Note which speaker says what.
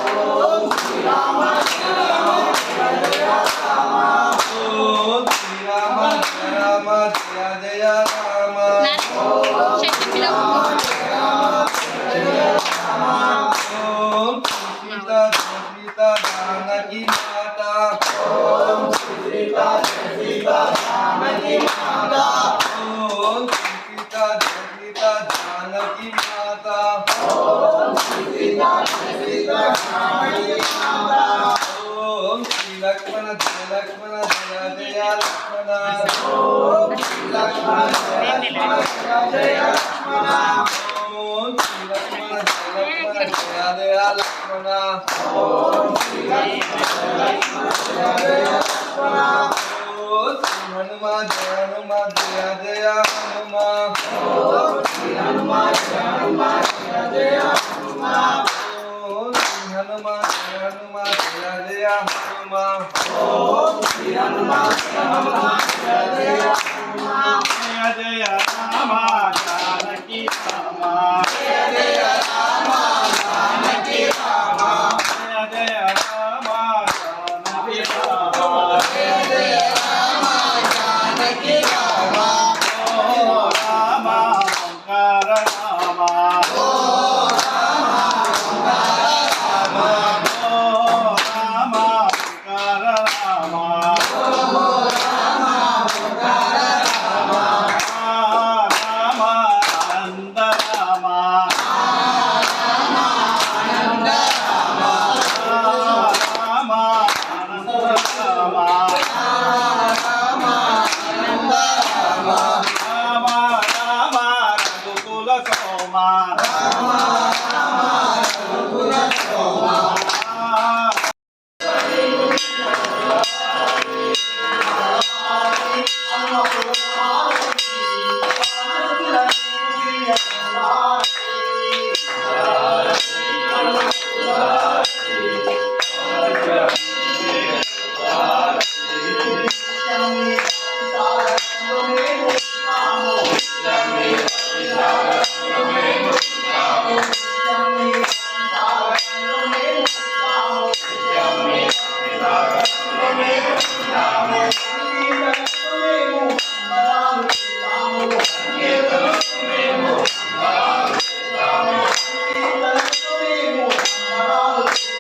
Speaker 1: ఓం Srirama జయ జయ Rama ఓం Sita Sita Janaki మాతా ఓం Sita Sita Janaki మాతా ఓం Sita Sita Janaki మాతా ఓం Sita Sita Janaki మాతా ఓం Shri లక్ష్మణ జయ లక్ష్మణ జయ జయ లక్ష్మణ ఓం Shri లక్ష్మణ జయ లక్ష్మణ జయ లక్ష్మణ ఓం Shri లక్ష్మణ జయ లక్ష్మణ జయ జయ లక్ష్మణ ఓం Shri లక్ష్మణ జయ లక్ష్మణ జయ జయ లక్ష్మణ ఓం Shri Hanuma జయ Hanuma జయ జయ Hanuma ఓం Shri Hanuma జయ Hanuma జయ జయ Hanuma ఓం Shri Hanuma జయ Hanuma జయ జయ Hanuma ఓం Shri Hanuma జయ Hanuma జయ జయ Hanuma జయ జయ Rama Janaki Rama